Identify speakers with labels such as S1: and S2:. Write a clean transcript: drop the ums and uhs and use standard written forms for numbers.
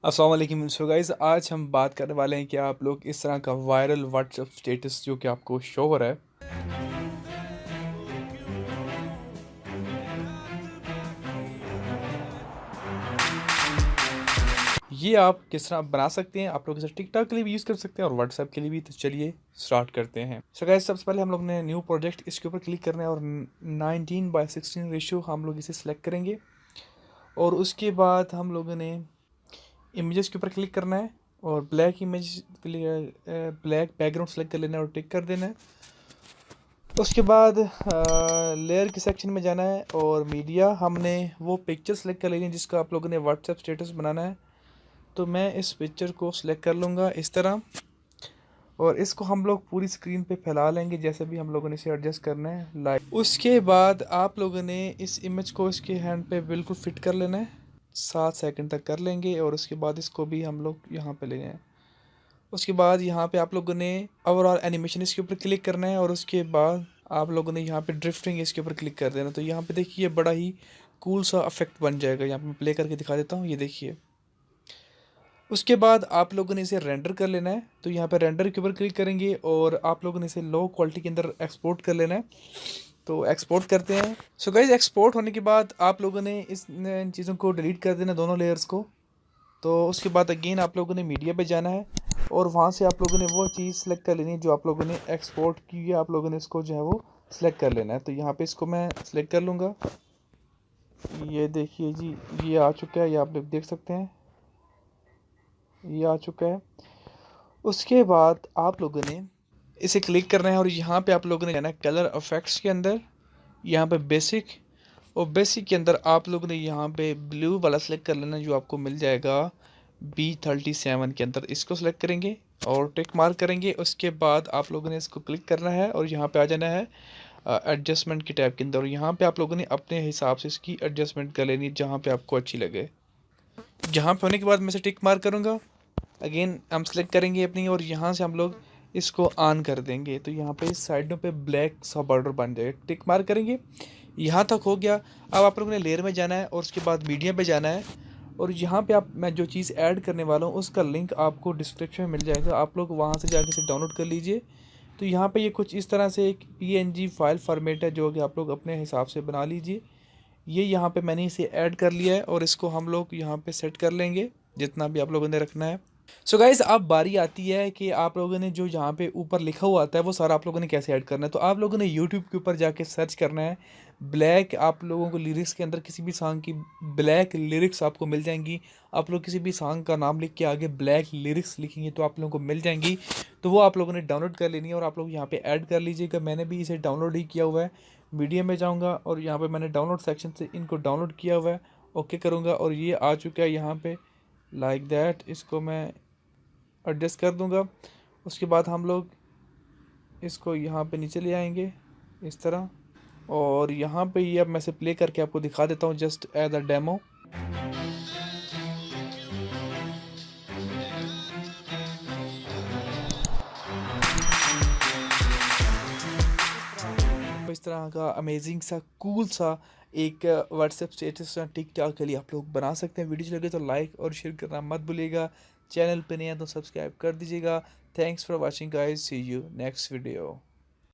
S1: अस्सलाम वालेकुम। So guys, आज हम बात करने वाले हैं कि आप लोग इस तरह का वायरल व्हाट्सएप स्टेटस जो कि आपको शो हो रहा है, ये आप किस तरह बना सकते हैं। आप लोग इसे टिकटॉक के लिए भी यूज़ कर सकते हैं और व्हाट्सएप के लिए भी। तो चलिए स्टार्ट करते हैं। सो गाइस, सबसे पहले हम लोग ने न्यू प्रोजेक्ट इसके ऊपर क्लिक करना है और 19:16 रेशियो हम लोग इसे सिलेक्ट करेंगे। और उसके बाद हम लोगों ने इमेजेस के ऊपर क्लिक करना है और ब्लैक इमेज के लिए ब्लैक बैकग्राउंड सेलेक्ट कर लेना है और टिक कर देना है। उसके बाद लेयर के सेक्शन में जाना है और मीडिया हमने वो पिक्चर सेलेक्ट कर लेनी है जिसका आप लोगों ने व्हाट्सएप स्टेटस बनाना है। तो मैं इस पिक्चर को सिलेक्ट कर लूँगा इस तरह, और इसको हम लोग पूरी स्क्रीन पे फैला लेंगे जैसे भी हम लोगों ने इसे एडजस्ट करना है लाइक। उसके बाद आप लोगों ने इस इमेज को इसके हैंड पे बिल्कुल फिट कर लेना है, 7 सेकंड तक कर लेंगे। और उसके बाद इसको भी हम लोग यहाँ पे ले जाएं। उसके बाद यहाँ पे आप लोगों ने ओवरऑल एनिमेशन इसके ऊपर क्लिक करना है और उसके बाद आप लोगों ने यहाँ पे ड्रिफ्टिंग इसके ऊपर क्लिक कर देना। तो यहाँ पे देखिए बड़ा ही कूल सा इफेक्ट बन जाएगा। यहाँ पे मैं प्ले करके दिखा देता हूँ, ये देखिए। उसके बाद आप लोगों ने इसे रेंडर कर लेना है। तो यहाँ पे रेंडर के ऊपर क्लिक करेंगे और आप लोगों ने इसे लो क्वालिटी के अंदर एक्सपोर्ट कर लेना है। तो एक्सपोर्ट करते हैं। सो गाइज, एक्सपोर्ट होने के बाद आप लोगों ने इन चीज़ों को डिलीट कर देना, दोनों लेयर्स को। तो उसके बाद अगेन आप लोगों ने मीडिया पे जाना है और वहाँ से आप लोगों ने वो चीज़ सेलेक्ट कर लेनी है जो आप लोगों ने एक्सपोर्ट की है। आप लोगों ने इसको जो है वो सिलेक्ट कर लेना है। तो यहाँ पे इसको मैं सिलेक्ट कर लूँगा। ये देखिए जी, ये आ चुका है, ये आप लोग देख सकते हैं, ये आ चुका है। उसके बाद आप लोगों ने इसे क्लिक करना है और यहाँ पे आप लोगों ने जाना है कलर इफेक्ट्स के अंदर, यहाँ पे बेसिक। और बेसिक के अंदर आप लोगों ने यहाँ पे ब्लू वाला सेलेक्ट कर लेना जो आपको मिल जाएगा B37 के अंदर। इसको सेलेक्ट करेंगे और टिक मार्क करेंगे। उसके बाद आप लोगों ने इसको क्लिक करना है और यहाँ पे आ जाना है एडजस्टमेंट की टैब के अंदर। और यहाँ पे आप लोगों ने अपने हिसाब से इसकी एडजस्टमेंट कर लेनी जहाँ पे आपको अच्छी लगे। जहाँ पे होने के बाद मैं इसे टिक मार्क करूँगा। अगेन हम सेलेक्ट करेंगे अपनी और यहाँ से हम लोग इसको ऑन कर देंगे। तो यहाँ पे इस साइडों पे ब्लैक सा बॉर्डर बन जाएगा, टिक मार्क करेंगे। यहाँ तक हो गया। अब आप लोगों ने लेयर में जाना है और उसके बाद मीडिया पे जाना है। और यहाँ पे आप मैं जो चीज़ ऐड करने वाला हूँ उसका लिंक आपको डिस्क्रिप्शन में मिल जाएगा, आप लोग वहाँ से जाके इसे डाउनलोड कर लीजिए। तो यहाँ पे ये कुछ इस तरह से एक PNG फाइल फॉर्मेट है जो कि आप लोग अपने हिसाब से बना लीजिए। ये यहाँ पे मैंने इसे ऐड कर लिया है और इसको हम लोग यहाँ पे सेट कर लेंगे जितना भी आप लोगों ने रखना है। सो गाइज, अब बारी आती है कि आप लोगों ने जो यहाँ पे ऊपर लिखा हुआ आता है वो सारा आप लोगों ने कैसे ऐड करना है। तो आप लोगों ने यूट्यूब के ऊपर जाके सर्च करना है ब्लैक। आप लोगों को लिरिक्स के अंदर किसी भी सॉन्ग की ब्लैक लिरिक्स आपको मिल जाएंगी। आप लोग किसी भी सॉन्ग का नाम लिख के आगे ब्लैक लिरिक्स लिखेंगे तो आप लोगों को मिल जाएंगी। तो वो आप लोगों ने डाउनलोड कर लेनी है और आप लोग यहाँ पे ऐड कर लीजिएगा। मैंने भी इसे डाउनलोड ही किया हुआ है। मीडिया में जाऊँगा और यहाँ पर मैंने डाउनलोड सेक्शन से इनको डाउनलोड किया हुआ है। ओके करूँगा और ये आ चुका है यहाँ पे लाइक दैट। इसको मैं एडजस्ट कर दूंगा। उसके बाद हम लोग इसको यहाँ पे नीचे ले आएंगे इस तरह। और यहाँ पे ये अब मैं से प्ले करके आपको दिखा देता हूँ जस्ट एज अ डेमो। इस तरह का अमेजिंग सा कूल सा एक व्हाट्सएप स्टेटस टिकटॉक के लिए आप लोग बना सकते हैं। वीडियो लगे तो लाइक और शेयर करना मत भूलिएगा। चैनल पे नया तो सब्सक्राइब कर दीजिएगा। Thanks for watching guys, see you next video.